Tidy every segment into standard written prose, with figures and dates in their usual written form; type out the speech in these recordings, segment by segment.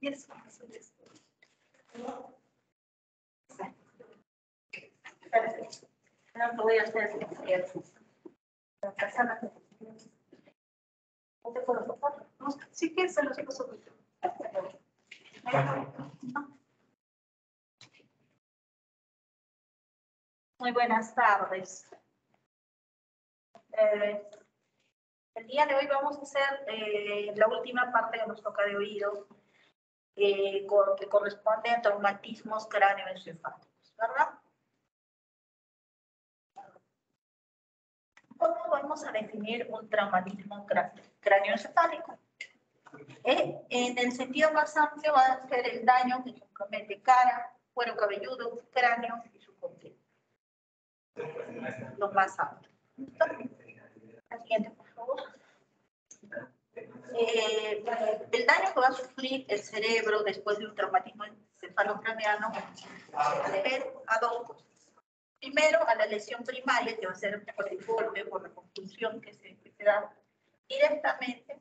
Yes. No voy a hacer sí que se los paso. Muy buenas tardes. El día de hoy vamos a hacer la última parte que nos toca de oído, que corresponde a traumatismos cráneoencefálicos, ¿verdad? ¿Cómo vamos a definir un traumatismo cráneoencefálico? En el sentido más amplio va a ser el daño que compromete cara, cuero cabelludo, cráneo y su contorno. Lo más amplio. La siguiente, por favor. El daño que va a sufrir el cerebro después de un traumatismo encefalocraneano se debe a dos cosas. Primero, a la lesión primaria, que va a ser por el golpe, por la contusión que se da directamente,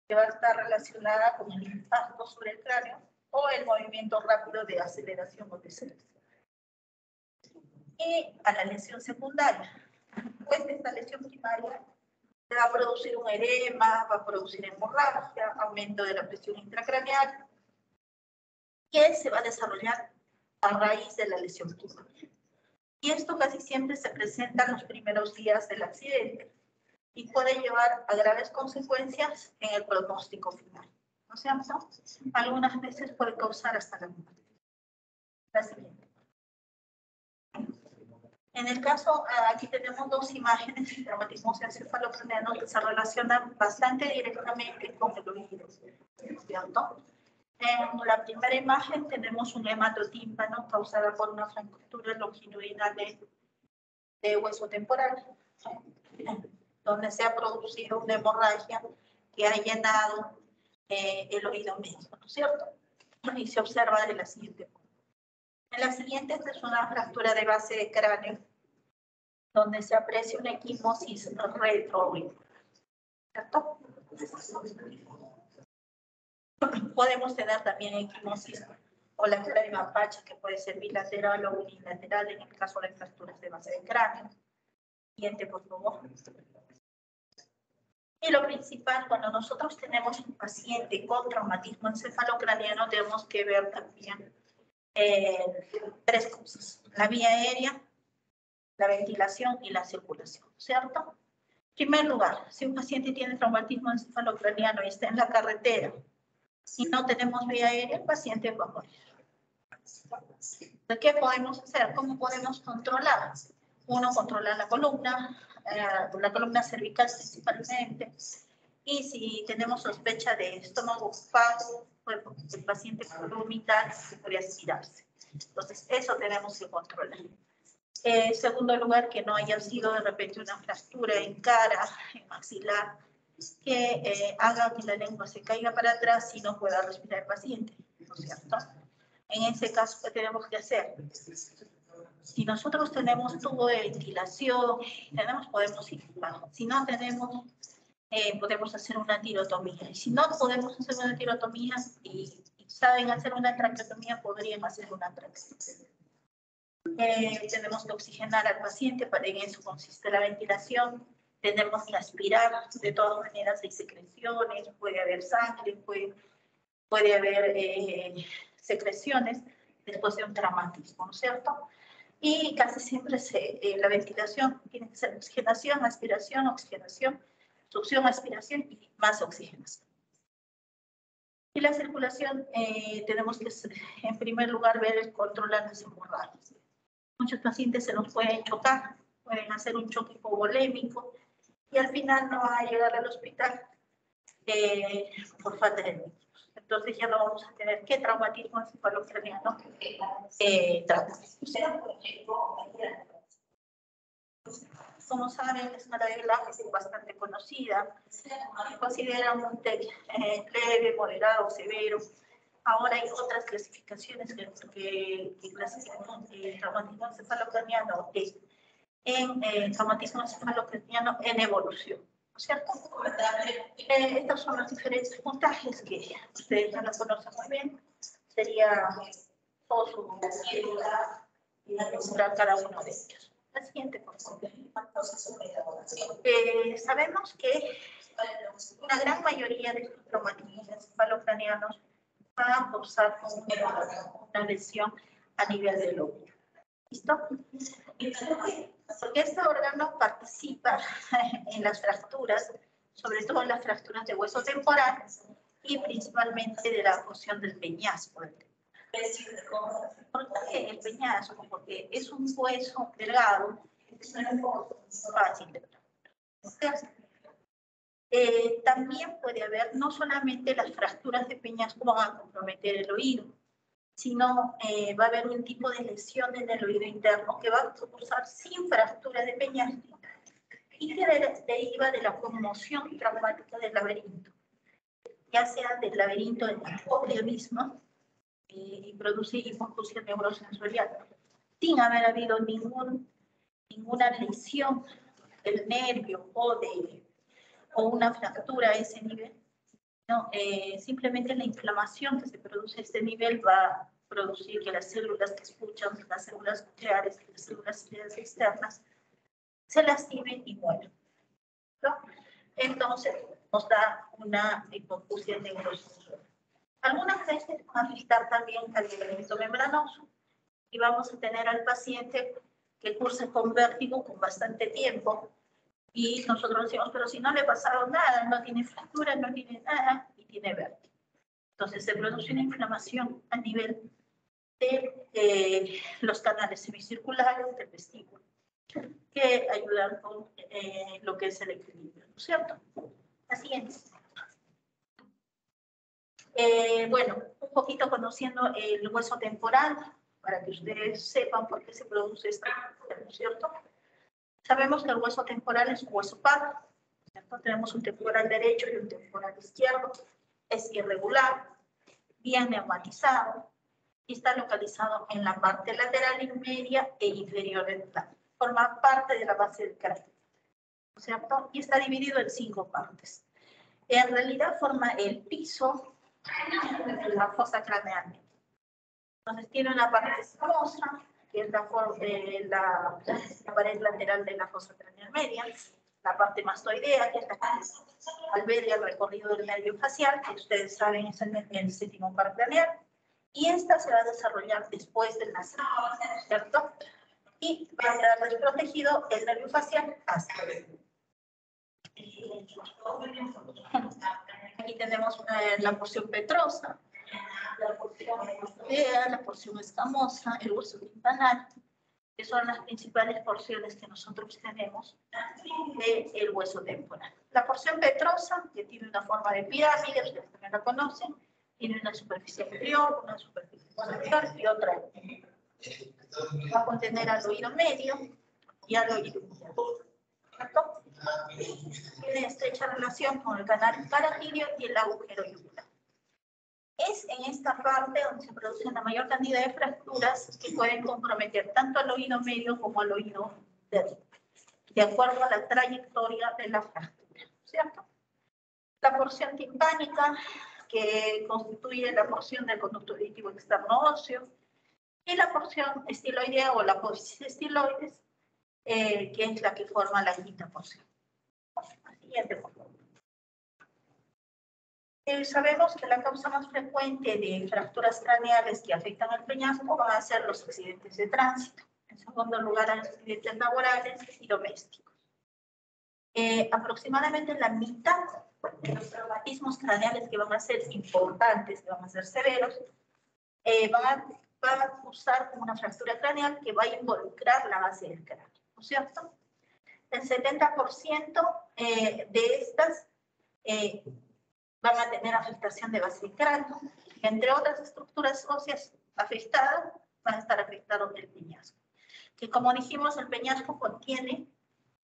que va a estar relacionada con el impacto sobre el cráneo o el movimiento rápido de aceleración o deceleración. Y a la lesión secundaria. Pues esta lesión primaria va a producir un edema, va a producir hemorragia, aumento de la presión intracraneal, que se va a desarrollar a raíz de la lesión primaria. Y esto casi siempre se presenta en los primeros días del accidente y puede llevar a graves consecuencias en el pronóstico final. ¿No es cierto? Algunas veces puede causar hasta la muerte. La siguiente. En el caso, aquí tenemos dos imágenes de traumatismos encefalocraneanos que se relacionan bastante directamente con el oído, ¿cierto? En la primera imagen tenemos un hematotímpano causada por una fractura longitudinal de hueso temporal, donde se ha producido una hemorragia que ha llenado el oído medio, ¿no es cierto? Y se observa de la siguiente forma. En la siguiente, esta es una fractura de base de cráneo, donde se aprecia una equimosis retroauricular, ¿cierto? Podemos tener también equimosis o la cara de mapache, que puede ser bilateral o unilateral en el caso de fracturas de base de cráneo. Siguiente, por favor. Y lo principal, cuando nosotros tenemos un paciente con traumatismo encefalocraneano, tenemos que ver también tres cosas: la vía aérea, la ventilación y la circulación, ¿cierto? En primer lugar, si un paciente tiene traumatismo encefalocraneano y está en la carretera, si no tenemos vía aérea, el paciente va a morir. ¿Qué podemos hacer? ¿Cómo podemos controlar? Uno, controlar la columna cervical principalmente. Y si tenemos sospecha de estómago ocupado, pues el paciente puede vomitar, puede aspirarse. Entonces, eso tenemos que controlar. En segundo lugar, que no haya sido de repente una fractura en cara, en maxilar, que haga que la lengua se caiga para atrás y no pueda respirar el paciente, ¿no es cierto? En ese caso, ¿qué tenemos que hacer? Si nosotros tenemos tubo de ventilación, podemos ir bajo. Si no tenemos, podemos hacer una tirotomía. Y si no podemos hacer una tirotomía y saben hacer una traqueotomía, podrían hacer una traqueotomía. Tenemos que oxigenar al paciente, en eso consiste la ventilación. Tenemos que aspirar, de todas maneras hay secreciones, puede haber sangre, puede haber secreciones después de un traumatismo, ¿no es cierto? Y casi siempre la ventilación tiene que ser oxigenación, aspiración, oxigenación, succión, aspiración y más oxigenación. Y la circulación, tenemos que, en primer lugar, ver el control de las hemorragias. Muchos pacientes se nos pueden chocar, pueden hacer un choque hipovolémico y al final no va a llegar al hospital por falta de líquidos. Entonces ya no vamos a tener qué traumatismo encefalocraneano tratar. Como saben, es una regla bastante conocida. Se considera un TEC leve, moderado, severo. Ahora hay otras clasificaciones que clasifican el traumatismo encefalocraneano en traumatismo encefalocraneano en evolución. ¿no es cierto? Estos son los diferentes puntajes que ustedes ya los conocen muy bien. Sería todo su para cada uno de ellos. La siguiente, por favor. Sabemos que una gran mayoría de estos traumatismos encefalocraneanos van a causar una lesión a nivel del lóbulo. ¿Listo? Porque este órgano participa en las fracturas, sobre todo en las fracturas de hueso temporal y principalmente de la porción del peñasco. ¿Por qué el peñasco? Porque es un hueso delgado, es fácil de fracturar. También puede haber, no solamente las fracturas de peñasco van a comprometer el oído, sino va a haber un tipo de lesión en el oído interno que va a causar sin fractura de peñasco y que deriva de la conmoción traumática del laberinto, ya sea del laberinto del hipocondrio mismo y produce hipoacusia neurosensorial, sin haber habido ninguna lesión del nervio o una fractura a ese nivel. No, simplemente la inflamación que se produce a este nivel va a producir que las células que escuchan, las células nucleares, las células externas, se lastimen y mueran, ¿no? Entonces, nos da una hipoacusia neurosensorial. Algunas veces van a afectar también al elemento membranoso y vamos a tener al paciente que cursa con vértigo con bastante tiempo. Y nosotros decimos, pero si no le ha pasado nada, no tiene fractura, no tiene nada, y tiene vértigo. Entonces se produce una inflamación a nivel de los canales semicirculares del vestíbulo, que ayudan con lo que es el equilibrio, ¿no es cierto? La siguiente. Bueno, un poquito conociendo el hueso temporal, para que ustedes sepan por qué se produce esto, ¿no es cierto? Sabemos que el hueso temporal es un hueso par, ¿cierto? Tenemos un temporal derecho y un temporal izquierdo. Es irregular, bien neumatizado y está localizado en la parte lateral y media e inferior del cráneo. Forma parte de la base del cráneo, ¿cierto? Y está dividido en 5 partes. En realidad forma el piso de la fosa craneal. Entonces tiene una parte escamosa, que es la pared lateral de la fosa craneal media, la parte mastoidea, que es la que alberga el recorrido del nervio facial, que ustedes saben es el séptimo par craneal, y esta se va a desarrollar después del nacimiento, ¿cierto? Y va a quedar desprotegido el nervio facial hasta aquí tenemos la porción petrosa, la porción mastoidea, la porción escamosa, el hueso timpanal, que son las principales porciones que nosotros tenemos del hueso temporal. La porción petrosa, que tiene una forma de pirámide, ustedes también la conocen, tiene una superficie inferior, una superficie superior y otra. Va a contener al oído medio y al oído interno. ¿Correcto? Tiene estrecha relación con el canal paratidio y el agujero yugular. Es en esta parte donde se producen la mayor cantidad de fracturas que pueden comprometer tanto al oído medio como al oído interno, de acuerdo a la trayectoria de la fractura, ¿cierto? La porción timpánica, que constituye la porción del conducto auditivo externo óseo, y la porción estiloidea o la apófisis estiloides, que es la que forma la quinta porción. La siguiente, por favor. Sabemos que la causa más frecuente de fracturas craneales que afectan al peñasco van a ser los accidentes de tránsito. En segundo lugar, accidentes laborales y domésticos. Aproximadamente la mitad de los traumatismos craneales que van a ser importantes, que van a ser severos, van a causar una fractura craneal que va a involucrar la base del cráneo, ¿no es cierto? El 70% de estas van a tener afectación de base del cráneo. Entre otras estructuras óseas afectadas, van a estar afectados el peñasco. Que como dijimos, el peñasco contiene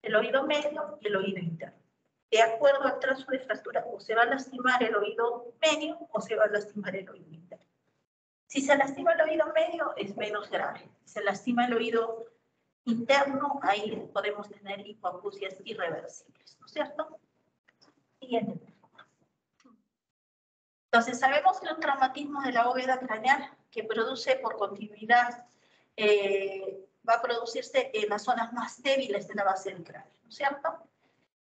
el oído medio y el oído interno. De acuerdo al trazo de fractura, o se va a lastimar el oído medio o se va a lastimar el oído interno. Si se lastima el oído medio, es menos grave. Si se lastima el oído interno, ahí podemos tener hipoacusias irreversibles, ¿no es cierto? Siguiente. Entonces, sabemos que un traumatismo de la bóveda craneal que produce por continuidad va a producirse en las zonas más débiles de la base del cráneo, ¿no es cierto?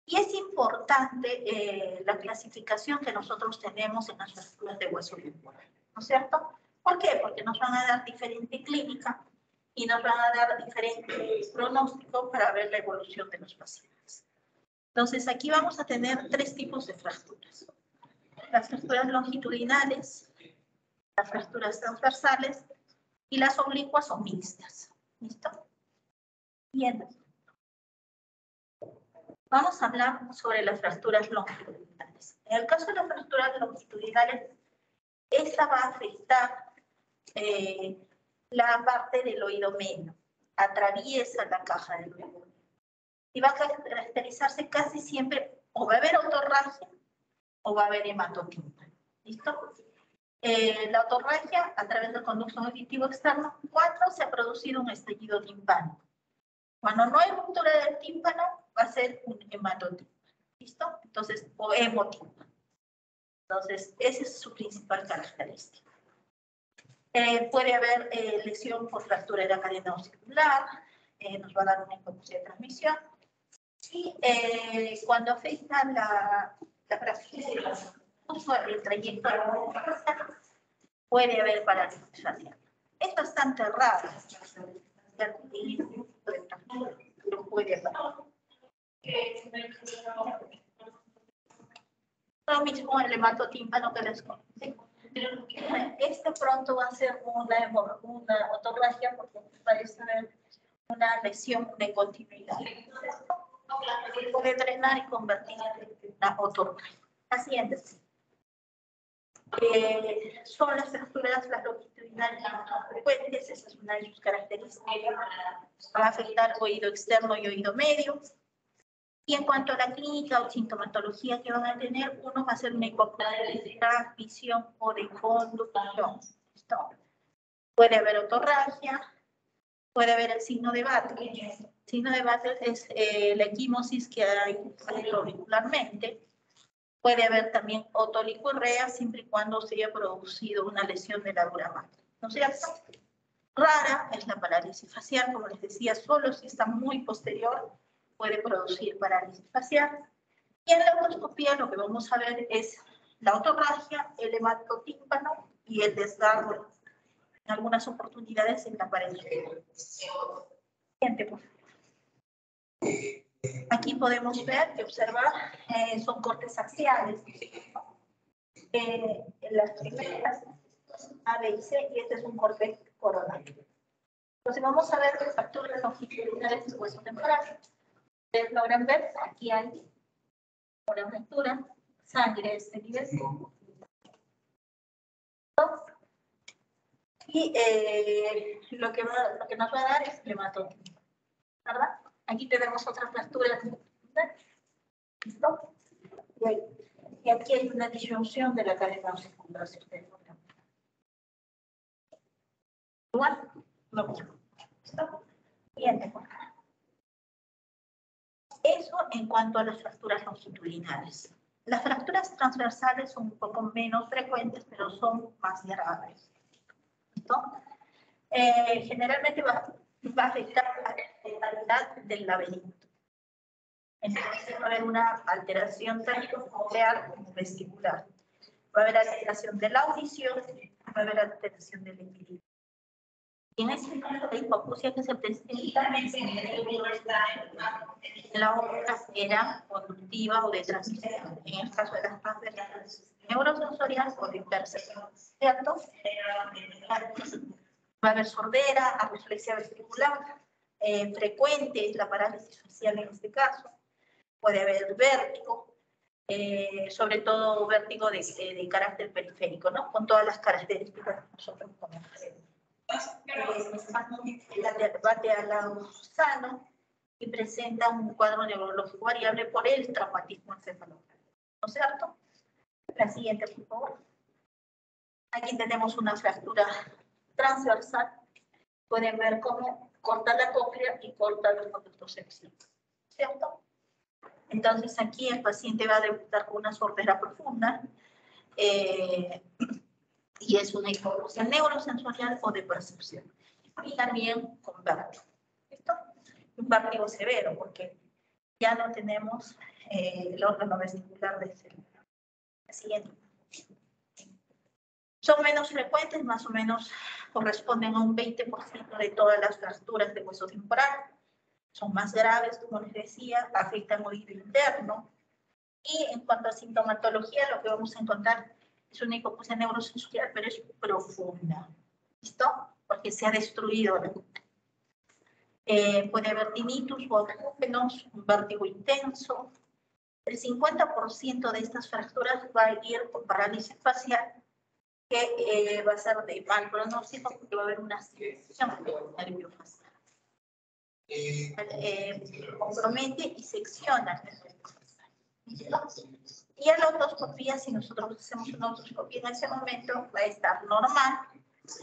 Y es importante la clasificación que nosotros tenemos en las fracturas de hueso temporal, ¿no es cierto? ¿Por qué? Porque nos van a dar diferente clínica y nos van a dar diferentes pronósticos para ver la evolución de los pacientes. Entonces, aquí vamos a tener tres tipos de fracturas. Las fracturas longitudinales, las fracturas transversales y las oblicuas o mixtas. ¿Listo? Bien. Vamos a hablar sobre las fracturas longitudinales. En el caso de las fracturas longitudinales, esta va a afectar la parte del oído medio, atraviesa la caja del oído medio y va a caracterizarse casi siempre, o va a haber otorragia o va a haber hematotímpano. ¿Listo? La otorragia a través del conducto auditivo externo cuando se ha producido un estallido timpánico. Cuando no hay ruptura del tímpano, va a ser un hematotímpano. ¿Listo? Entonces, o hemotímpano. Entonces, esa es su principal característica. Puede haber lesión por fractura de la cadena auricular, nos va a dar una impotencia de transmisión. Y cuando afecta la fractura, el trayecto de la puede haber parálisis facial. Es bastante raro. Pero puede pasar. Lo mismo el hematotímpano que les conté. Este pronto va a ser una otorragia porque parece haber una lesión de continuidad. Puede drenar y convertir en una otorragia. La siguiente. Son las fracturas, las longitudinales más frecuentes, esa es una de sus características. Va a afectar oído externo y oído medio. Y en cuanto a la clínica o sintomatología que van a tener, uno va a hacer una hipoplasia de transmisión o de conducción. ¿Listo? Puede haber otorragia, puede haber el signo de Bartlett. El signo de Bartlett es la equimosis que hay auricularmente. Puede haber también otolicorrea siempre y cuando se haya producido una lesión de la dura madre. ¿No es cierto? Rara es la parálisis facial, como les decía, solo si está muy posterior puede producir parálisis facial. Y en la otoscopía lo que vamos a ver es la otorragia, el hematotímpano y el desgarro en algunas oportunidades en la pared. Siguiente, por favor. Aquí podemos ver y observar, son cortes axiales. Las primeras A, B y C, y este es un corte coronal. Entonces vamos a ver las fracturas longitudinales de hueso temporal. Ustedes logran ver, aquí hay una fractura, sangre de este nivel. Y lo que nos va a dar es hematotímpano, ¿verdad? Aquí tenemos otra fractura. ¿Listo? Y aquí hay una disyunción de la cadena auricular, si ustedes lo ven. Igual, lo mismo. ¿Listo? Siguiente, por favor. Eso en cuanto a las fracturas longitudinales. Las fracturas transversales son un poco menos frecuentes, pero son más graves. ¿Listo? Generalmente va a afectar la totalidad del laberinto. Entonces va a haber una alteración tanto foveal como vestibular. Va a haber alteración de la audición, va a haber alteración del equilibrio. Y en este caso, la hipoacusia que se presenta en la otra era conductiva o de transmisión. En el caso de las transversales neurosensoriales o de percepción, ¿cierto? Va a haber sordera, arreflexia vestibular, frecuente la parálisis facial en este caso. Puede haber vértigo, sobre todo vértigo de carácter periférico, ¿no? Con todas las características que nosotros conocemos. Bate al lado sano y presenta un cuadro neurológico variable por el traumatismo encefalocránico, ¿no es cierto? La siguiente, por favor. Aquí tenemos una fractura transversal. Pueden ver cómo corta la cóclea y corta los conductos sepsicos, ¿cierto? Entonces aquí el paciente va a debutar con una sordera profunda y es una hipoacusia neurosensorial o de percepción. Y también con vértigo. ¿Listo? Un vértigo severo porque ya no tenemos el órgano vestibular de cerebro. Siguiente. Son menos frecuentes, más o menos corresponden a un 20% de todas las fracturas de hueso temporal. Son más graves, como les decía, afectan el oído interno. Y en cuanto a sintomatología, lo que vamos a encontrar es una hipoacusia neurosensorial, pero es profunda. ¿Listo? Porque se ha destruido la puede haber tinnitus o acúfenos, un vértigo intenso. El 50% de estas fracturas va a ir con parálisis facial, que va a ser de mal pronóstico porque va a haber una sección nervio facial. Compromete y secciona el nervio facial. Y en la otoscopía, si nosotros hacemos una otoscopía en ese momento, va a estar normal.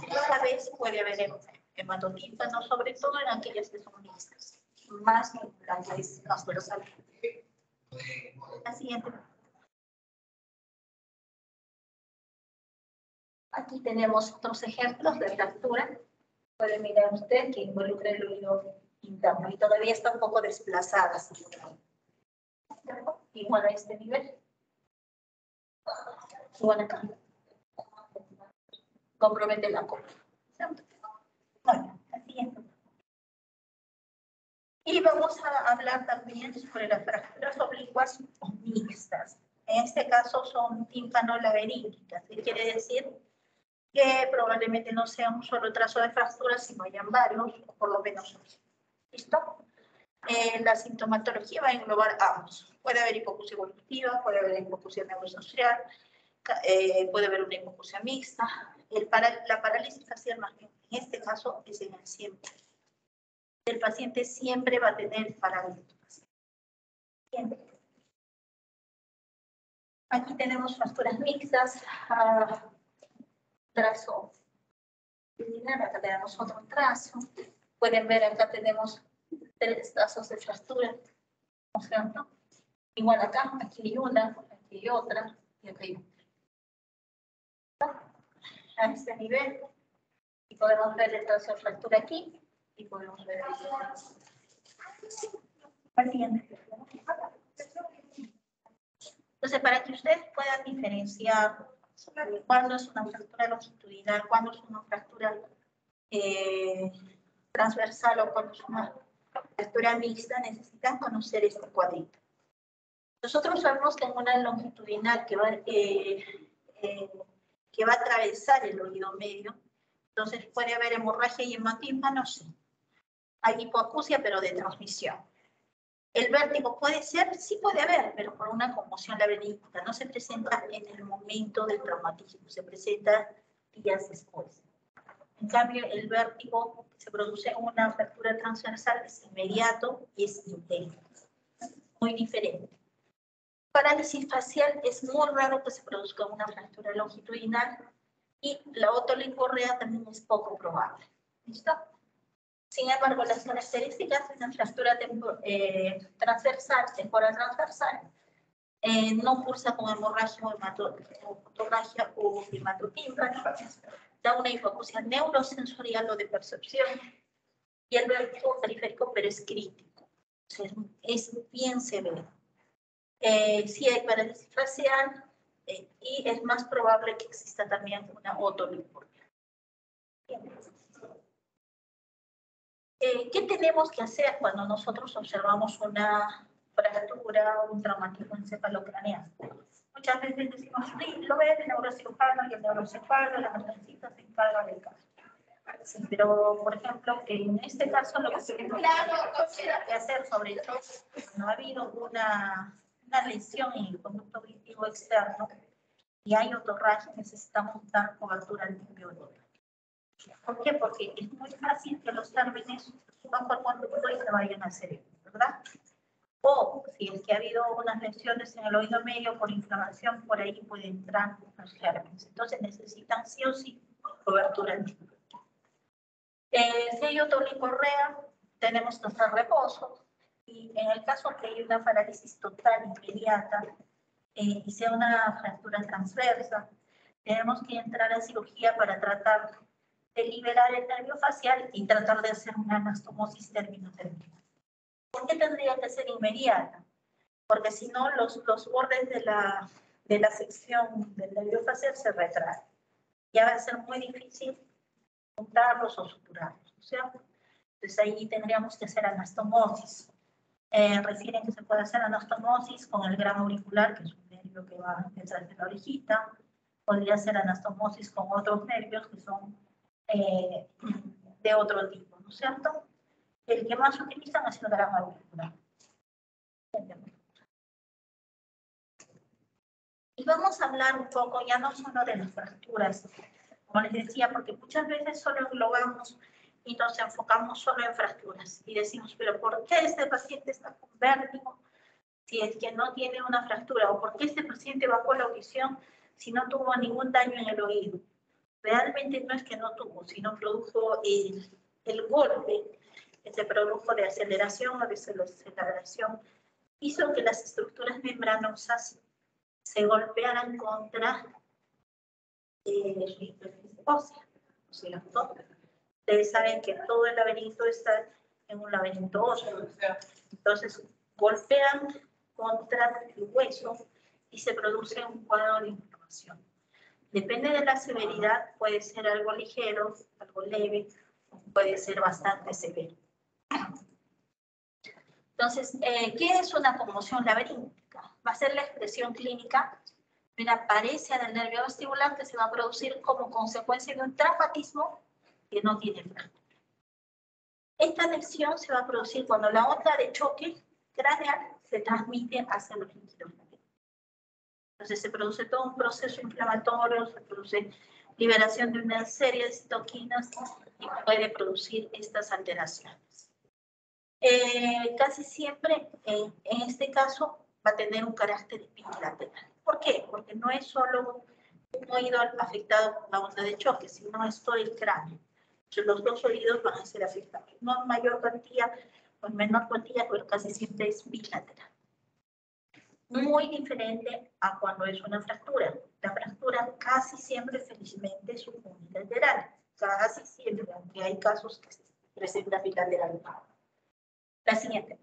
Cada vez puede haber hematotímpano, sobre todo en aquellas que son mixtas, más en las que es transversal. La siguiente. Aquí tenemos otros ejemplos de fractura. Puede mirar usted que involucra el oído interno y todavía está un poco desplazada. Igual a este nivel. Igual acá. Compromete la copa. Bueno, así es. Y vamos a hablar también sobre las fracturas oblicuas o mixtas. En este caso son tímpano-laberínticas. ¿Qué quiere decir? Que probablemente no sea un solo trazo de fractura, sino hayan varios, o por lo menos dos. ¿Listo? La sintomatología va a englobar ambos. Puede haber hipoacusia evolutiva, puede haber hipoacusia neurosensorial, puede haber una hipoacusia mixta. La parálisis facial más bien, en este caso, es en el 100%. El paciente siempre va a tener parálisis facial. Aquí tenemos fracturas mixtas, trazo. Acá tenemos otro trazo. Pueden ver, acá tenemos 3 trazos de fractura. ¿No es cierto? Igual acá, aquí hay una, aquí hay otra, y acá hay otra. A este nivel. Y podemos ver el trazo de fractura aquí. Y podemos ver el trazo. Entonces, para que ustedes puedan diferenciar cuándo es una fractura longitudinal, cuándo es una fractura transversal o cuándo es una fractura mixta, necesitan conocer este cuadrito. Nosotros sabemos que en una longitudinal que va a atravesar el oído medio, entonces puede haber hemorragia y hematímpano, sí. Hay hipoacusia, pero de transmisión. El vértigo puede ser, sí puede haber, pero por una conmoción laberíntica. No se presenta en el momento del traumatismo, se presenta días después. En cambio, el vértigo se produce en una fractura transversal, es inmediato y es intenso. Muy diferente. Parálisis facial es muy raro que se produzca una fractura longitudinal y la otolincorrea también es poco probable. ¿Listo? Sin embargo, las características de una fractura transversal, temporal transversal, no cursa con hemorragia o hematotímpano, da una hipoacusia neurosensorial o de percepción y el vértigo periférico, pero es crítico. Entonces, es bien severo. Sí hay parálisis facial y es más probable que exista también una otolincorrea. ¿Qué tenemos que hacer cuando nosotros observamos una fractura o un traumatismo encefalocraneal? Muchas veces decimos, sí, lo ve el neurocirujano y el neurocirujano, la emergencista se encarga del caso. Sí, pero, por ejemplo, en este caso lo que tenemos que hacer, sobre todo, no ha habido una lesión en el conducto auditivo externo y hay otorragia, necesitamos dar cobertura antibiótica. ¿Por qué? Porque es muy fácil que los gérmenes suban por conducto y se vayan al cerebro, ¿verdad? O si es que ha habido unas lesiones en el oído medio por inflamación, por ahí pueden entrar los gérmenes. Entonces necesitan sí o sí cobertura antibiótica. Si hay otolincorrea, tenemos que hacer reposo Y en el caso que hay una parálisis total inmediata y sea una fractura transversa, tenemos que entrar a cirugía para tratar de liberar el nervio facial y tratar de hacer una anastomosis término-terminal. ¿Por qué tendría que ser inmediata? Porque si no, los bordes de la sección del nervio facial se retraen. Ya va a ser muy difícil juntarlos o suturarlos, ¿no es cierto? Entonces ahí tendríamos que hacer anastomosis. Refieren que se puede hacer anastomosis con el grano auricular, que es un nervio que va detrás de la orejita. Podría hacer anastomosis con otros nervios que son de otro tipo, ¿no es cierto? El que más utilizan es el grano auricular. Y vamos a hablar un poco, ya no solo de las fracturas, como les decía, porque muchas veces solo englobamos y nos enfocamos solo en fracturas. Y decimos, pero ¿por qué este paciente está con vértigo si es que no tiene una fractura? ¿O por qué este paciente bajó la audición si no tuvo ningún daño en el oído? Realmente no es que no tuvo, sino produjo el golpe que se produjo de aceleración o desaceleración, hizo que las estructuras membranosas se golpearan contra su hiperficie ósea, ¿no es cierto? Ustedes saben que todo el laberinto está en un laberinto óseo. Entonces, golpean contra el hueso y se produce un cuadro de inflamación. Depende de la severidad, puede ser algo ligero, algo leve, puede ser bastante severo. Entonces, ¿qué es una conmoción laberíntica? Va a ser la expresión clínica de una paresia del nervio vestibular que se va a producir como consecuencia de un traumatismo que no tiene fractura. Esta lesión se va a producir cuando la onda de choque craneal se transmite hacia los líquidos labiales. Entonces se produce todo un proceso inflamatorio, se produce liberación de una serie de citoquinas y puede producir estas alteraciones. Casi siempre, en este caso, va a tener un carácter bilateral. ¿Por qué? Porque no es solo un oído afectado por la onda de choque, sino es todo el cráneo. Entonces, los dos oídos van a ser afectados. No en mayor cuantía o en menor cuantía, pero casi siempre es bilateral. Muy diferente a cuando es una fractura. La fractura casi siempre, felizmente, es unilateral. Casi siempre, aunque hay casos que se presentan bilateral. La siguiente.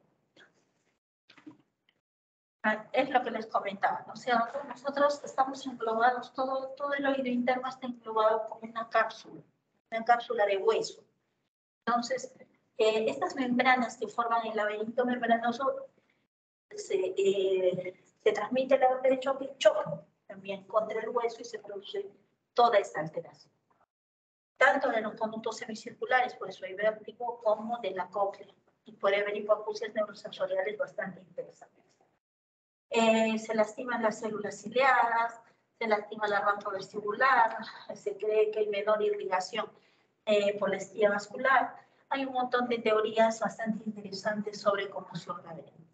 Es lo que les comentaba, ¿no? O sea, nosotros estamos englobados, todo el oído interno está englobado como una cápsula de hueso. Entonces, estas membranas que forman el laberinto membranoso se transmite la onda de choque también contra el hueso y se produce toda esta alteración. Tanto de los conductos semicirculares, por eso hay vértigo, como de la cóclea. Y puede haber hipoacusias neurosensoriales bastante interesantes. Se lastiman las células ciliadas, se lastima la rampa vestibular, se cree que hay menor irrigación por la estía vascular. Hay un montón de teorías bastante interesantes sobre conmoción laberíntica.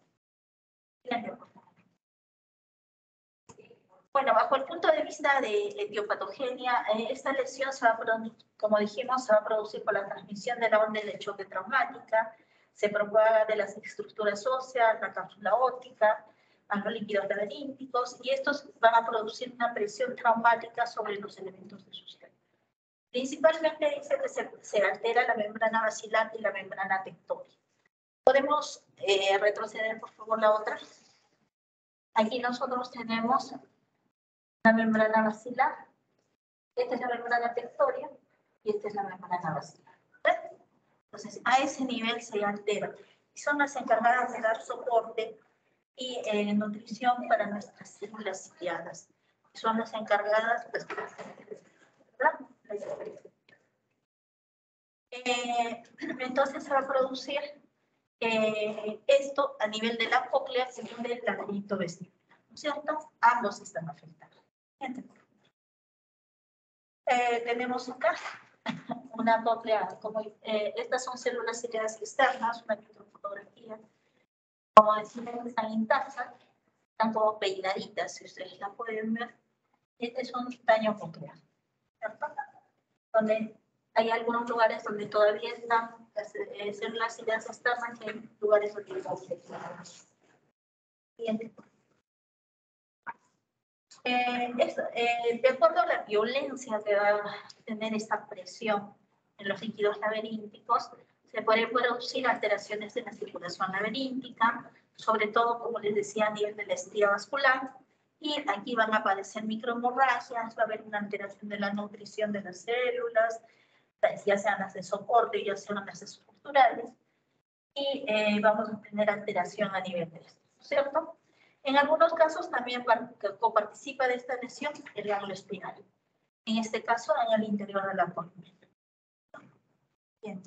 Bueno, bajo el punto de vista de etiopatogenia, esta lesión se va a producir, como dijimos, se va a producir por la transmisión de la onda de choque traumática, se propaga de las estructuras óseas, la cápsula óptica, a los líquidos laberínticos, y estos van a producir una presión traumática sobre los elementos de sustento. Principalmente dice que se altera la membrana basilar y la membrana tectónica. ¿Podemos retroceder, por favor, la otra? Aquí nosotros tenemos la membrana basilar, esta es la membrana tectórica y esta es la membrana basilar. Entonces, a ese nivel se altera. Y son las encargadas de dar soporte y nutrición para nuestras células ciliadas. Son las encargadas, pues, ¿verdad? Entonces se va a producir esto a nivel de la cóclea según el laberinto vestibular, ¿no es cierto? Ambos están afectados. Tenemos acá una cóclea, como estas son células ciliadas externas, una microfotografía. Como decimos, están intactas, están como peinaditas, si ustedes la pueden ver. Este es un daño cóclear, ¿cierto? Donde Hay algunos lugares donde todavía están las células externas y hay lugares donde no. Siguiente. De acuerdo a la violencia que va a tener esta presión en los líquidos laberínticos, se pueden producir alteraciones en la circulación laberíntica, sobre todo, como les decía, a nivel de la estría vascular, y aquí van a aparecer microhemorragias, va a haber una alteración de la nutrición de las células, ya sean las de soporte, ya sean las estructurales, y vamos a tener alteración a nivel de esto, ¿cierto? En algunos casos también coparticipa de esta lesión el ganglio espinal, en este caso en el interior de la columna. Bien.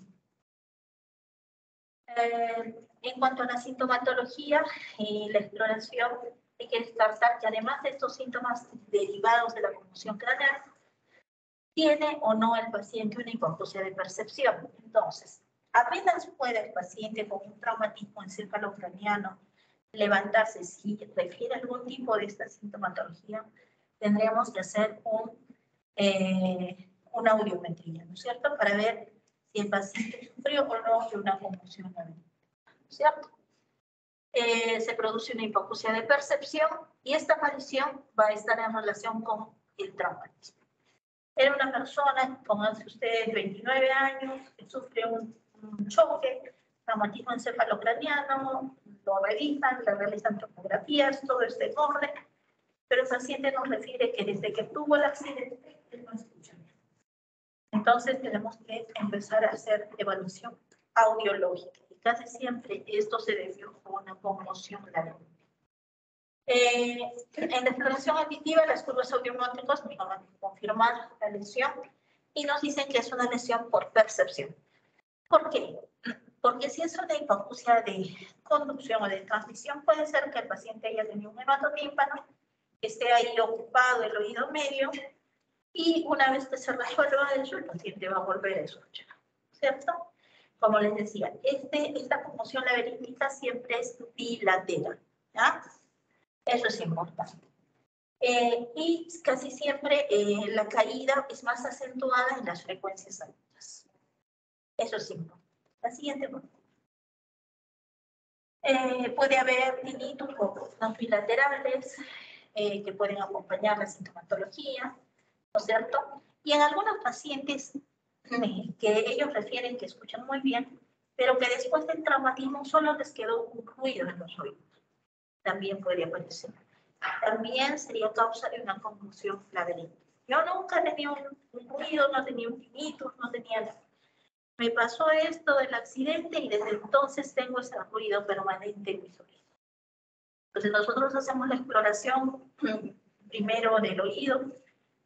En cuanto a la sintomatología y la exploración, hay que descartar que además de estos síntomas derivados de la conmoción craneal, tiene o no el paciente una hipoacusia de percepción. Entonces, apenas puede el paciente con un traumatismo encefalocraniano levantarse, si refiere a algún tipo de esta sintomatología, tendríamos que hacer una audiometría, ¿no es cierto? Para ver si el paciente sufrió o no de una conmoción laberíntica, ¿no es cierto? Se produce una hipoacusia de percepción y esta aparición va a estar en relación con el traumatismo. Era una persona, pónganse ustedes, 29 años, que sufre un choque, traumatismo encefalocraniano, lo revisan, le realizan tomografías, todo está en orden, pero el paciente nos refiere que desde que tuvo el accidente, él no escucha. Entonces tenemos que empezar a hacer evaluación audiológica, y casi siempre esto se debió a una conmoción laberíntica. En la exploración auditiva, las curvas audiométricas nos van a confirmar la lesión y nos dicen que es una lesión por percepción. ¿Por qué? Porque si es una hipoacusia de conducción o de transmisión, puede ser que el paciente haya tenido un hematotímpano, que esté ahí ocupado el oído medio, y una vez que se resuelva eso, el paciente va a volver a escuchar, ¿cierto? Como les decía, esta conmoción laberíntica siempre es bilateral, ¿ya? Eso es importante. Y casi siempre la caída es más acentuada en las frecuencias altas. Eso es importante. La siguiente, por favor. Puede haber tinnitus no bilaterales que pueden acompañar la sintomatología, ¿no es cierto? Y en algunos pacientes que ellos refieren que escuchan muy bien, pero que después del traumatismo solo les quedó un ruido en los oídos. También puede aparecer. También sería causa de una conmoción laberíntica. Yo nunca tenía un ruido, no tenía un tinnitus, no tenía nada. Me pasó esto del accidente y desde entonces tengo ese ruido permanente en mis oídos. Entonces nosotros hacemos la exploración primero del oído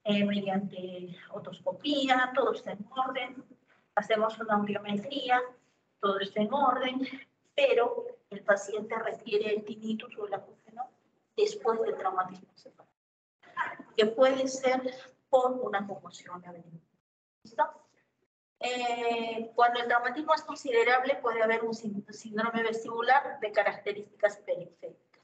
mediante otoscopía, todo está en orden. Hacemos una audiometría, todo está en orden, pero el paciente refiere el tinnitus o el acúfeno después del traumatismo encefálico, que puede ser por una conmoción laberíntica. ¿Listo? Cuando el traumatismo es considerable, puede haber un síndrome vestibular de características periféricas.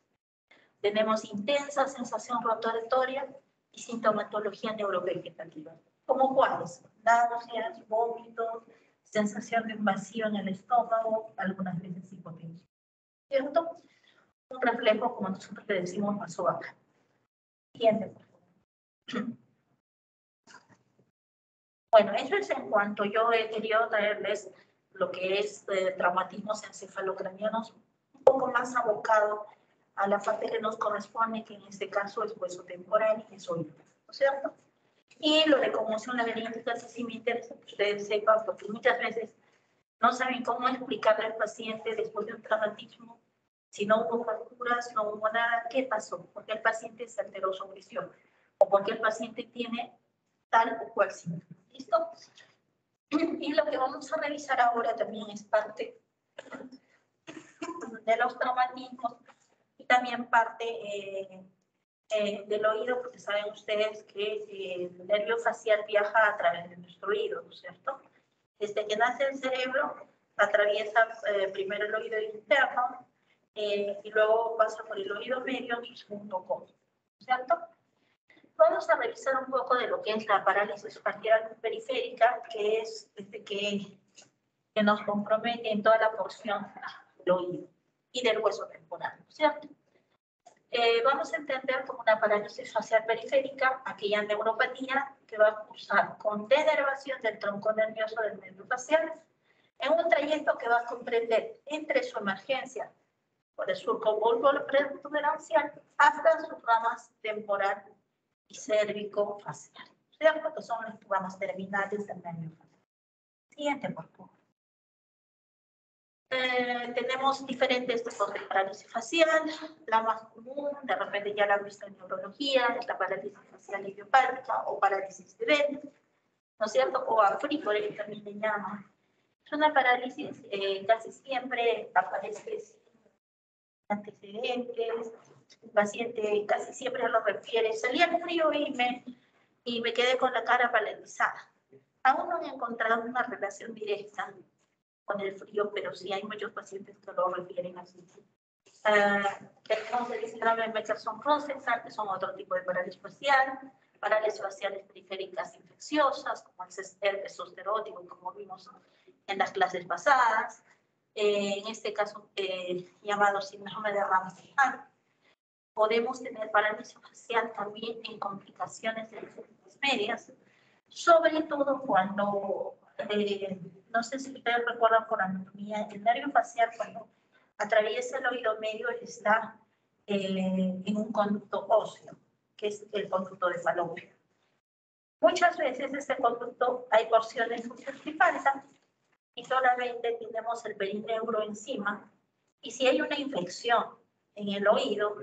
Tenemos intensa sensación rotatoria y sintomatología neurovegetativa. ¿Cómo cuáles? Náuseas, vómitos, sensación de un vacío en el estómago, algunas veces hipotensión. ¿Cierto? Un reflejo, como nosotros le decimos, vasovagal. Siguiente, por favor. Bueno, eso es en cuanto yo he querido traerles lo que es traumatismos encefalocranianos, un poco más abocado a la parte que nos corresponde, que en este caso es hueso temporal y es oído, ¿no es cierto? Y lo de conmoción laberíntica, sí me interesa que ustedes sepan, porque muchas veces no saben cómo explicarle al paciente después de un traumatismo, si no hubo fracturas, no hubo nada, ¿qué pasó? ¿Por qué el paciente se alteró su audición? ¿O por qué el paciente tiene tal o cual síntoma? ¿Listo? Y lo que vamos a revisar ahora también es parte de los traumatismos y también parte del oído, porque saben ustedes que el nervio facial viaja a través de nuestro oído, ¿no es cierto? Desde que nace el cerebro, atraviesa primero el oído interno y luego pasa por el oído medio, su segundo codo, ¿no es cierto? Vamos a revisar un poco de lo que es la parálisis facial periférica, que es que nos compromete en toda la porción del oído y del hueso temporal, ¿cierto? Vamos a entender como una parálisis facial periférica aquella neuropatía que va a cursar con denervación del tronco nervioso del nervio facial en un trayecto que va a comprender entre su emergencia por el surco bulbo-protuberancial hasta sus ramas temporal y cérvico-facial, ¿cierto? Que son las ramas terminales del nervio facial. Siguiente, por favor. Tenemos diferentes tipos de parálisis facial. La más común, de repente ya la han visto en neurología, es la parálisis facial idiopática o parálisis de Bell, ¿no es cierto? O afrícore, que también le llaman. Es una parálisis casi siempre aparece sin antecedentes. El paciente casi siempre lo refiere, salí al frío y me quedé con la cara paralizada. Aún no he encontrado una relación directa con el frío, pero sí hay muchos pacientes que lo refieren así. Tenemos el síndrome de Mecherson-Rosenthal, que son otro tipo de parálisis faciales periféricas infecciosas, como el herpes zosterótico, como vimos en las clases pasadas. En este caso, llamado síndrome de Ramsay-Hunt. Podemos tener parálisis facial también en complicaciones de las medias, sobre todo cuando, no sé si ustedes recuerdan por anatomía, el nervio facial cuando atraviesa el oído medio está en un conducto óseo, que es el conducto de Falopio. Muchas veces este conducto hay porciones que faltan y solamente tenemos el perineuro encima, y si hay una infección en el oído,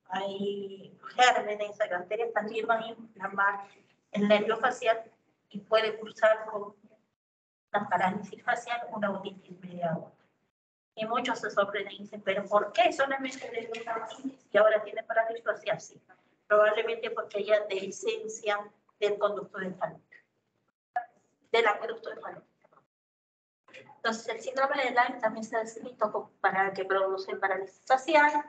hay gérmenes, hay bacterias, también van a inflamar el nervio facial y puede cursar con una parálisis facial, una otitis media aguda. Y muchos se sorprenden y dicen, ¿pero por qué solamente le dio una otitis y ahora tiene parálisis facial? Sí, probablemente porque haya dehiscencia del conducto de Falopio, del acueducto de Falopio. Entonces, el síndrome de Lyme también está descrito para que produce parálisis facial.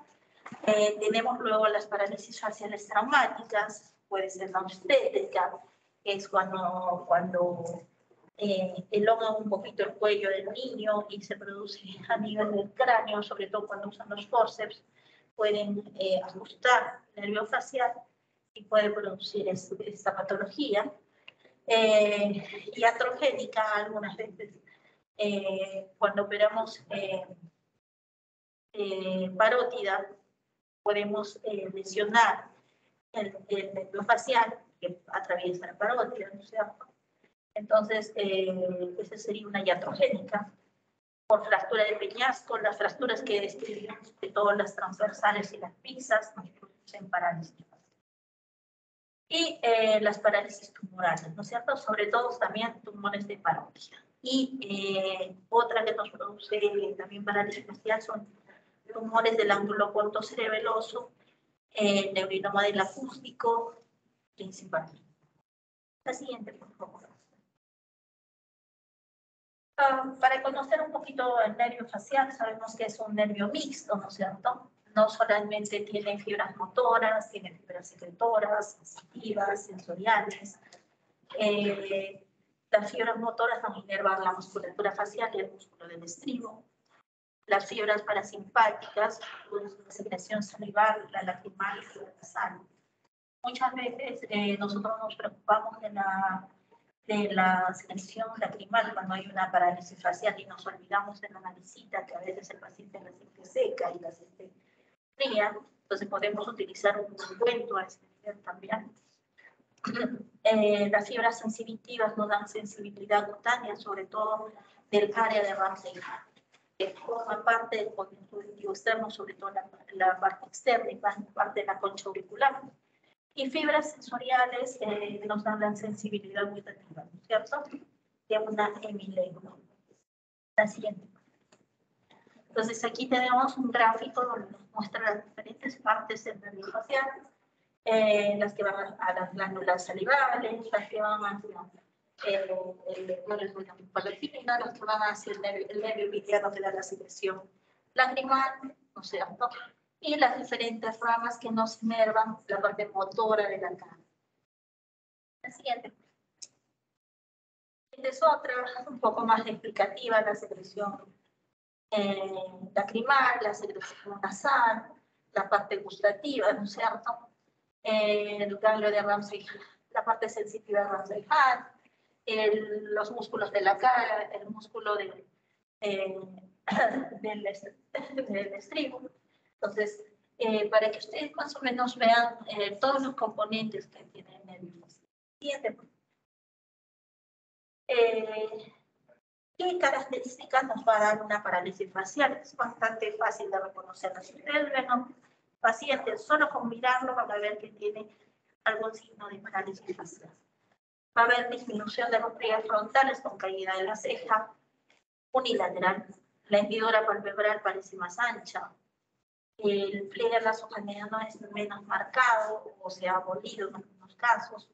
Tenemos luego las parálisis faciales traumáticas, puede ser la obstétrica, que es cuando elongan un poquito el cuello del niño y se produce a nivel del cráneo, sobre todo cuando usan los forceps, pueden ajustar el nervio facial y puede producir esta patología. Iatrogénica, algunas veces, cuando operamos parótida, podemos lesionar el nervio facial que atraviesa la parótida, ¿no es cierto? Entonces, esa sería una iatrogénica. Por fractura de peñasco, las fracturas que describimos de todas las transversales y las pizzas nos producen parálisis. Y las parálisis tumorales, ¿no es cierto? Sobre todo también tumores de parótida. Y otra que nos produce también parálisis facial son tumores del ángulo cortocerebeloso, neurinoma del acústico, principalmente. La siguiente, por favor. Para conocer un poquito el nervio facial, sabemos que es un nervio mixto, ¿no es cierto? No solamente tiene fibras motoras, tiene fibras secretoras, sensitivas, sensoriales. Las fibras motoras van a inervar la musculatura facial y el músculo del estribo. Las fibras parasimpáticas producen la secreción salival, la lacrimal y la nasal. Muchas veces nosotros nos preocupamos de la secreción lacrimal cuando hay una parálisis facial y nos olvidamos de la naricita, que a veces el paciente la siente seca y la siente fría. Entonces podemos utilizar un ungüento a ese nivel también. Las fibras sensitivas nos dan sensibilidad cutánea, sobre todo del área de Ramsay-Hunt, que forma parte del conjuntivo externo, sobre todo la parte externa y parte de la concha auricular. Y fibras sensoriales nos dan la sensibilidad gustativa, ¿no es cierto? De una hemilegma. La siguiente. Entonces aquí tenemos un gráfico donde nos muestra las diferentes partes del nervio facial, las que van a las glándulas salivales, las que van hacia las que van hacia el nervio mediano que da la secreción lacrimal, ¿no es cierto? Y las diferentes ramas que nos inervan la parte motora de la cara. La siguiente. Esta es otra, un poco más explicativa, la secreción lacrimal, la secreción nasal, la parte gustativa, ¿no es cierto? El ganglio de Ramsay, la parte sensitiva de Ramsay-Hunt, los músculos de la cara, el músculo del estribo. Entonces, para que ustedes más o menos vean todos los componentes que tiene el nervio facial. Siguiente. ¿Qué características nos va a dar una parálisis facial? Es bastante fácil de reconocerlo. Si ustedes ven a un paciente, solo con mirarlo van a ver que tiene algún signo de parálisis facial. Va a haber disminución de los pliegues frontales con caída de la ceja, unilateral. La hendidura palpebral parece más ancha. El pliegue nasogeniano es menos marcado o se ha abolido en algunos casos.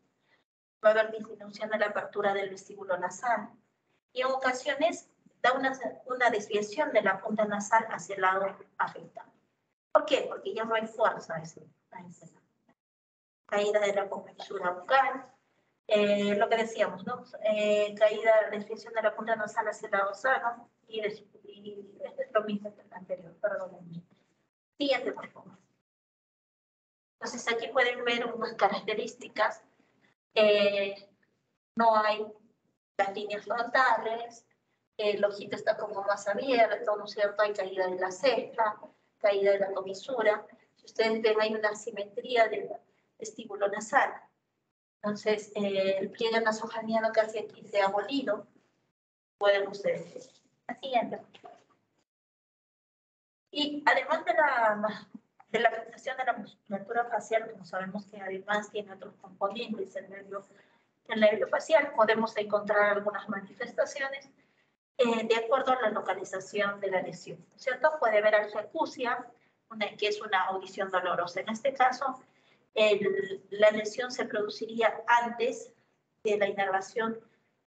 Va a haber disminución de la apertura del vestíbulo nasal. Y en ocasiones da una desviación de la punta nasal hacia el lado afectado. ¿Por qué? Porque ya no hay fuerza a ese lado. Caída de la comisura bucal, lo que decíamos, ¿no? Caída, desviación de la punta nasal hacia el lado sano, y es lo mismo que el anterior, perdón. Siguiente, por favor. Entonces aquí pueden ver unas características. No hay las líneas frontales, el ojito está como más abierto, ¿no es cierto? Hay caída de la ceja, caída de la comisura. Si ustedes ven, hay una asimetría del vestíbulo nasal. Entonces, el pliegue nasogeniano casi aquí se ha abolido. Pueden ustedes ver. La siguiente. Y además de la afectación de la musculatura facial, como sabemos que además tiene otros componentes, el nervio facial, podemos encontrar algunas manifestaciones de acuerdo a la localización de la lesión, ¿cierto? Puede haber algeacusia, que es una audición dolorosa. En este caso, la lesión se produciría antes de la inervación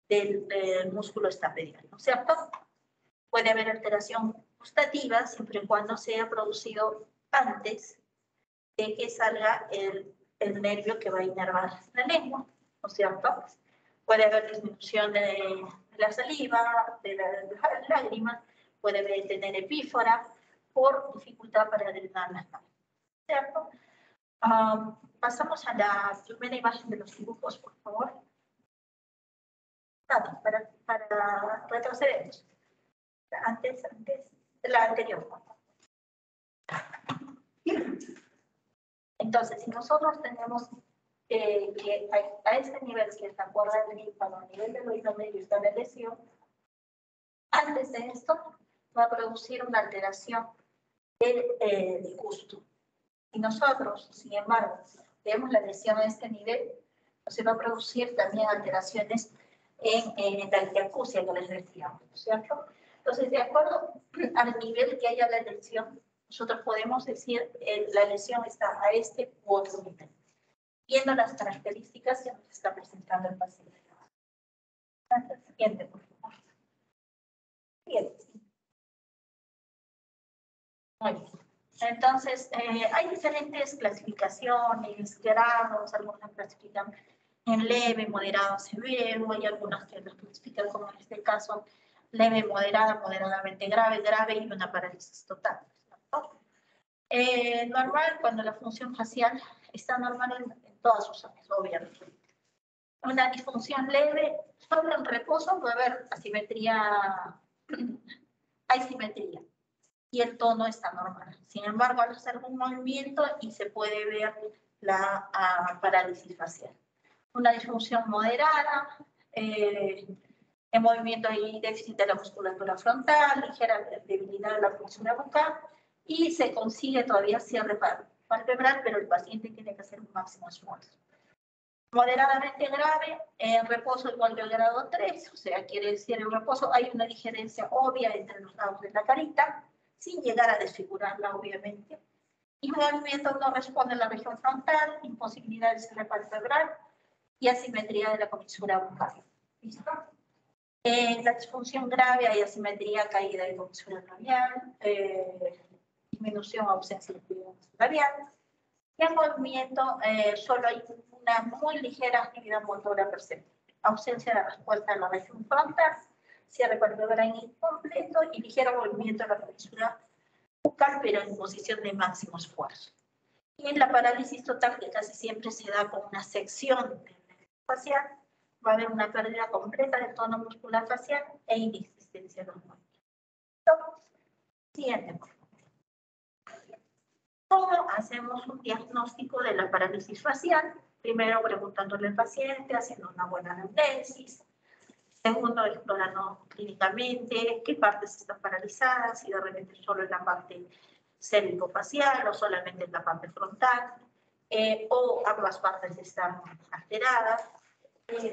del músculo estapedial, ¿no es cierto? Puede haber alteración gustativa siempre y cuando sea producido antes de que salga el nervio que va a inervar la lengua, ¿no es cierto? Puede haber disminución de la saliva, de las lágrimas, puede tener epífora por dificultad para drenar las manos, ¿cierto? Pasamos a la primera imagen de los dibujos, por favor. Nada, para retrocedernos. Antes, la anterior. Entonces, si nosotros tenemos que a este nivel, que es la cuerda del tímpano, a nivel del oído medio está la lesión, antes de esto va a producir una alteración del gusto. Y nosotros, sin embargo, vemos la lesión a este nivel, se va a producir también alteraciones en la algeacusia que les decíamos, ¿cierto? Entonces, de acuerdo al nivel que haya la lesión, nosotros podemos decir la lesión está a este u otro nivel, viendo las características que nos está presentando el paciente. Siguiente, por favor. Siguiente. Muy bien. Entonces, hay diferentes clasificaciones, grados, algunas clasifican en leve, moderado, severo, hay algunas que los clasifican como en este caso leve, moderada, moderadamente grave, grave y una parálisis total. ¿No? Normal cuando la función facial está normal en todas sus áreas, obviamente. Una disfunción leve, solo en reposo va a haber asimetría, hay simetría y el tono está normal. Sin embargo, al hacer un movimiento y se puede ver la parálisis facial. Una disfunción moderada, en movimiento y déficit de la musculatura frontal, ligera debilidad de la función bucal y se consigue todavía cierre palpebral, pero el paciente tiene que hacer un máximo esfuerzo. Moderadamente grave, en reposo igual que el grado 3, o sea, quiere decir en reposo hay una diferencia obvia entre los lados de la carita, sin llegar a desfigurarla, obviamente. Y movimiento no responde a la región frontal, imposibilidad de cierre palpebral y asimetría de la comisura bucal. ¿Listo? En la disfunción grave hay asimetría, caída de comisura labial, disminución o ausencia de fluido labial. Y en movimiento solo hay una muy ligera actividad motora perceptible, ausencia de respuesta en la región frontal, cierre palpebral incompleto y ligero movimiento de la comisura bucal, pero en posición de máximo esfuerzo. Y en la parálisis total, que casi siempre se da con una sección facial, va a haber una pérdida completa del tono muscular facial e inexistencia de los movimientos. Siguiente, por favor. ¿Cómo hacemos un diagnóstico de la parálisis facial? Primero, preguntándole al paciente, haciendo una buena anamnesis. Segundo, explorando clínicamente qué partes están paralizadas, si de repente solo en la parte cérvico-facial o solamente en la parte frontal, o ambas partes están alteradas.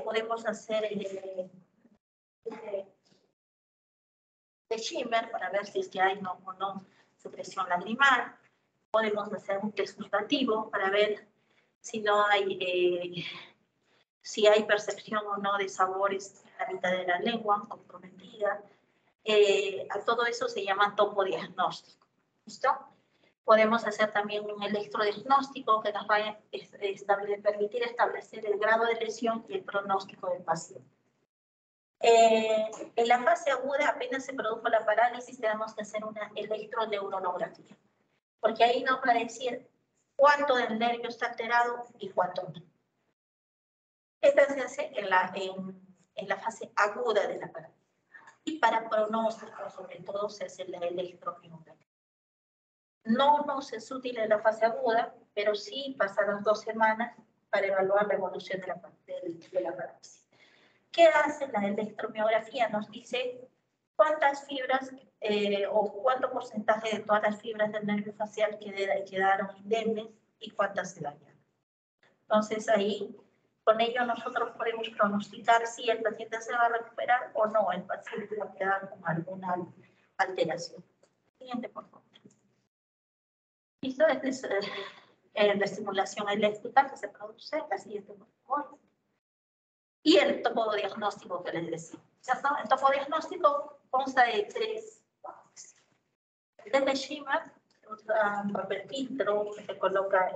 Podemos hacer de shimmer para ver si es que hay o no secreción lagrimal. Podemos hacer un test gustativo para ver si no hay, si hay percepción o no de sabores en la mitad de la lengua comprometida. A todo eso se llama topodiagnóstico. ¿Listo? Podemos hacer también un electrodiagnóstico que nos va a permitir establecer el grado de lesión y el pronóstico del paciente. En la fase aguda, apenas se produjo la parálisis, tenemos que hacer una electroneuronografía, porque ahí nos va a decir cuánto del nervio está alterado y cuánto no. Esta se hace en la fase aguda de la parálisis. Y para pronóstico, sobre todo, se hace la electromiografía. No nos es útil en la fase aguda, pero sí pasadas 2 semanas para evaluar la evolución de la parálisis. ¿Qué hace la electromiografía? Nos dice cuántas fibras o cuánto porcentaje de todas las fibras del nervio facial quedaron indemnes y cuántas se dañaron. Entonces ahí, con ello nosotros podemos pronosticar si el paciente se va a recuperar o no, el paciente va a quedar con alguna alteración. Siguiente, por favor. Listo, esta es la estimulación eléctrica que se produce. La siguiente, por favor. Y el topodiagnóstico que les decía, ¿cierto? El topodiagnóstico consta de 3 partes. Desde shimmer, un papel filtro que se coloca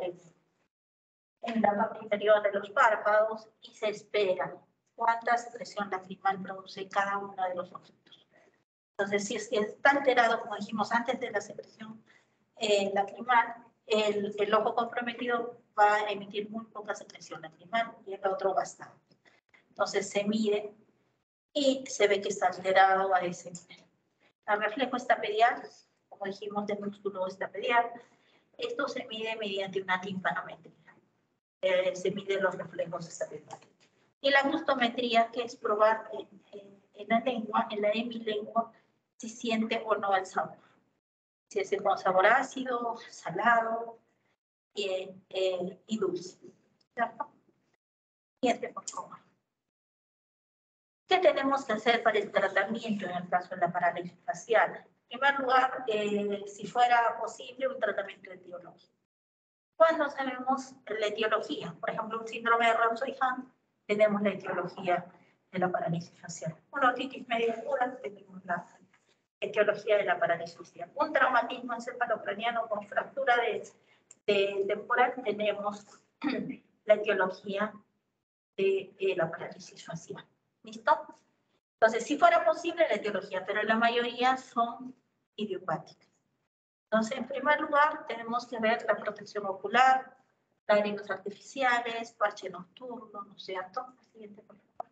en la parte inferior de los párpados y se espera cuánta secreción lacrimal produce cada uno de los objetos. Entonces, si es que está alterado, como dijimos antes de la secreción lacrimal, el ojo comprometido va a emitir muy poca secreción lacrimal y el otro bastante. Entonces se mide y se ve que está alterado a ese nivel. El reflejo estapedial, como dijimos, del músculo estapedial, esto se mide mediante una timpanometría. Se miden los reflejos estapediales. Y la gustometría, que es probar en la lengua, en la hemilengua, si siente o no el sabor. Si es con sabor ácido, salado y dulce. ¿Cierto? Siguiente, por favor. ¿Qué tenemos que hacer para el tratamiento en el caso de la parálisis facial? En primer lugar, si fuera posible, un tratamiento etiológico. ¿Cuándo sabemos la etiología? Por ejemplo, un síndrome de Ramsay-Hunt, tenemos la etiología de la parálisis facial. Una otitis media aguda, tenemos la etiología de la parálisis facial. Un traumatismo encefalocraniano con fractura de temporal, tenemos la etiología de la parálisis facial. ¿Listo? Entonces, si fuera posible la etiología, pero la mayoría son idiopáticas. Entonces, en primer lugar, tenemos que ver la protección ocular, lágrimas artificiales, parche nocturno, ¿no es cierto? Siguiente, por favor.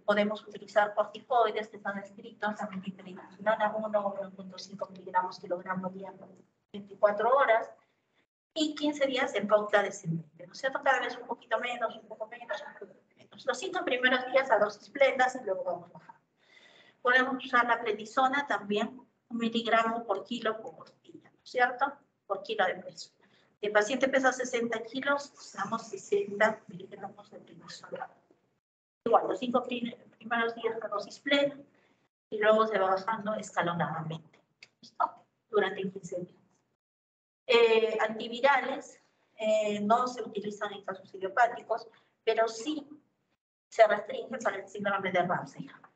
Podemos utilizar corticoides que están escritos, amitriptilina 1 o 1.5 miligramos kilogramos día por 24 horas, y 15 días en pauta descendente, ¿no es cierto? Cada vez un poquito menos, un poco menos, un poco menos. Los 5 primeros días a dosis plenas y luego vamos bajando. Podemos usar la prednisona también, 1 miligramo por kilo por día, ¿no es cierto? Por kilo de peso. Si el paciente pesa 60 kilos, usamos 60 miligramos de prednisona. Igual, los 5 primeros días a dosis plena y luego se va bajando escalonadamente. ¿Listo? Durante 15 días. Antivirales no se utilizan en casos idiopáticos, pero sí se restringen para el síndrome de Ramsay-Hunt.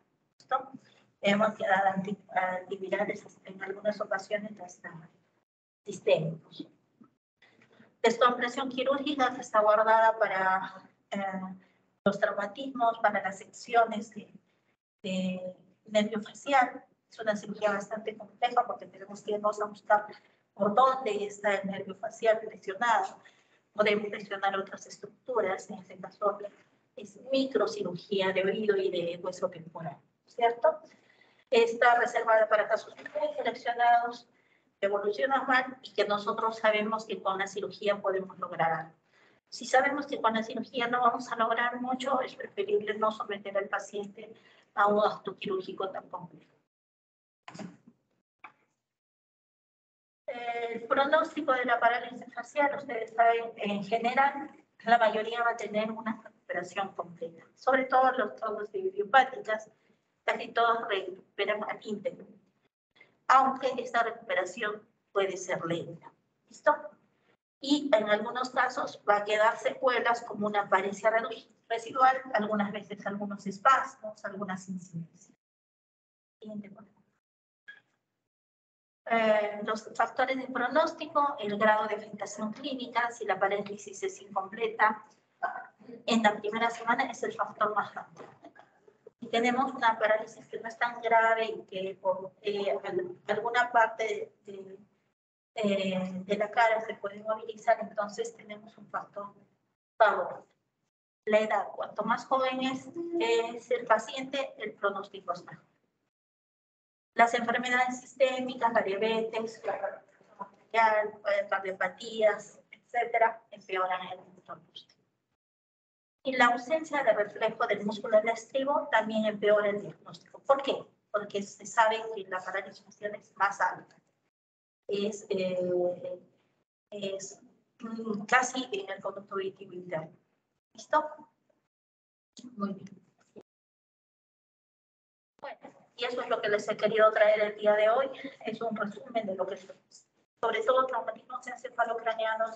Hemos que dar antivirales en algunas ocasiones hasta sistémicos. Descompresión quirúrgica que está guardada para los traumatismos, para las secciones de nervio facial. Es una cirugía bastante compleja porque tenemos que irnos a buscar por dónde está el nervio facial presionado. Podemos presionar otras estructuras, en este caso es microcirugía de oído y de hueso temporal, ¿cierto? Está reservada para casos muy seleccionados, de evolución normal y que nosotros sabemos que con la cirugía podemos lograr algo. Si sabemos que con la cirugía no vamos a lograr mucho, es preferible no someter al paciente a un acto quirúrgico tan complejo. El pronóstico de la parálisis facial, ustedes saben, en general, la mayoría va a tener una recuperación completa. Sobre todo los traumas idiopáticas, casi todos recuperan al íntegro. Aunque esta recuperación puede ser lenta. ¿Listo? Y en algunos casos va a quedar secuelas como una paresia residual, algunas veces algunos espasmos, algunas incidencias. Siguiente, por favor. Los factores de pronóstico, el grado de afectación clínica, si la parálisis es incompleta, en la primera semana es el factor más grande. Si tenemos una parálisis que no es tan grave y que por alguna parte de la cara se puede movilizar, entonces tenemos un factor favorable. La edad, cuanto más joven es el paciente, el pronóstico es mejor. Las enfermedades sistémicas, la diabetes, la cardiopatías, etcétera, empeoran el pronóstico. Y la ausencia de reflejo del músculo del estribo también empeora el diagnóstico. ¿Por qué? Porque se sabe que la parálisis facial es más alta. Es casi en el conducto auditivo interno. ¿Listo? Muy bien. Bueno, y eso es lo que les he querido traer el día de hoy. Es un resumen de lo que es, sobre todo traumatismos encefalocraneanos,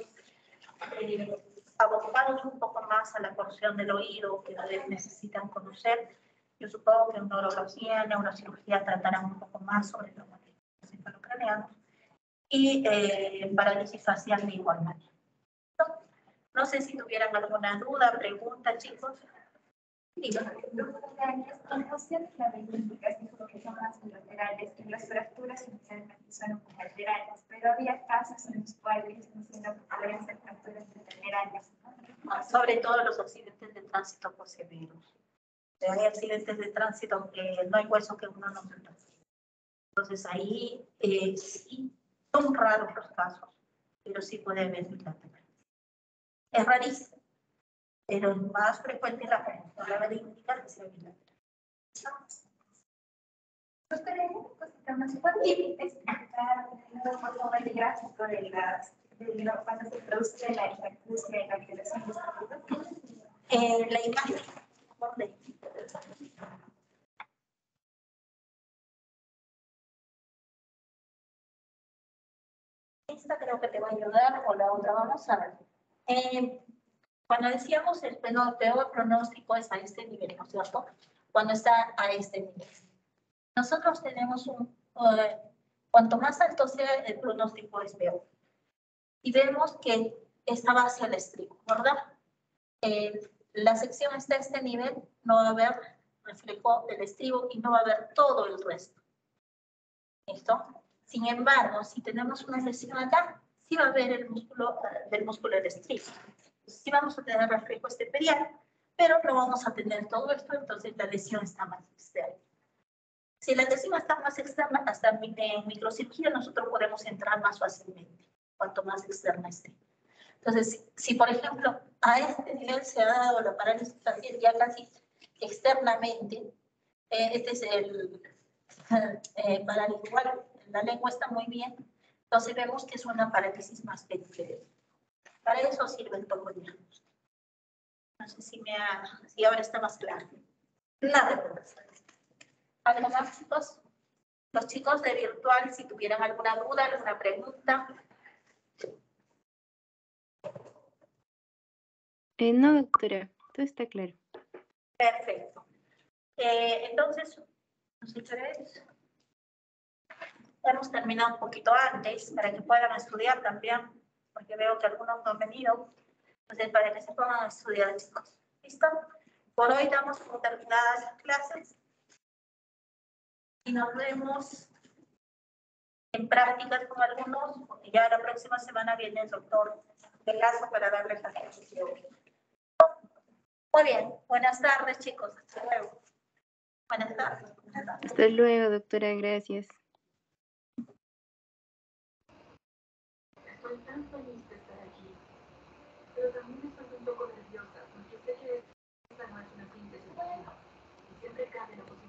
abocados un poco más a la porción del oído que necesitan conocer. Yo supongo que en neurología, en neurocirugía tratarán un poco más sobre traumatismos encefalocraneanos y parálisis facial de igual manera. No sé si tuvieran alguna duda, pregunta, chicos. En función de la diagnóstica, dijo que son las bilaterales y las fracturas inicialmente son laterales, pero había casos en los cuales diciendo que podrían ser fracturas laterales, ¿no? Sobre todo los accidentes de tránsito por severos. Hay accidentes de tránsito que no hay hueso que uno no se transfiera. Entonces ahí sí, son raros los casos, pero sí puede haber bilateral. Es rarísimo, pero el más frecuente es la verídica que sea bilateral. Pues queremos más. ¿Puede explicar por favor el gráfico de cuando se produce la hiperplasia y la violación de estatutos? La imagen, ¿dónde? Esta creo que te va a ayudar o la otra, vamos a ver. Cuando decíamos el peor pronóstico es a este nivel, ¿no es cierto? Cuando está a este nivel. Nosotros tenemos cuanto más alto sea el pronóstico es peor. Y vemos que esta va hacia el estribo, ¿verdad? La sección está a este nivel, no va a haber reflejo del estribo y no va a haber todo el resto. ¿Listo? Sin embargo, si tenemos una lesión acá, sí va a haber el músculo del estribo. Sí vamos a tener reflejo esteperial, pero no vamos a tener todo esto, entonces la lesión está más externa. Si la lesión está más externa, hasta en microcirugía nosotros podemos entrar más fácilmente, cuanto más externa esté. Entonces, si por ejemplo a este nivel se ha dado la parálisis facial ya casi externamente, este es el parálisis, igual, la lengua está muy bien, entonces vemos que es una parálisis más periférica. Para eso sirve el topodiagnóstico. No sé si ahora está más claro. Nada. ¿Algo más, chicos? Los chicos de virtual, si tuvieran alguna duda, alguna pregunta. No, doctora, todo está claro. Perfecto. Entonces, nosotros hemos terminado un poquito antes para que puedan estudiar también, porque veo que algunos no han venido. Entonces, para que se pongan a estudiar, chicos. ¿Listo? Por hoy damos por terminadas las clases y nos vemos en prácticas con algunos, porque ya la próxima semana viene el doctor de caso para darles la sesión. Muy bien, buenas tardes, chicos. Hasta luego. Buenas tardes. Hasta luego, doctora, gracias. Estoy tan feliz de estar aquí, pero también estoy un poco nerviosa porque sé que esta no es una simple situación y siempre cabe la posibilidad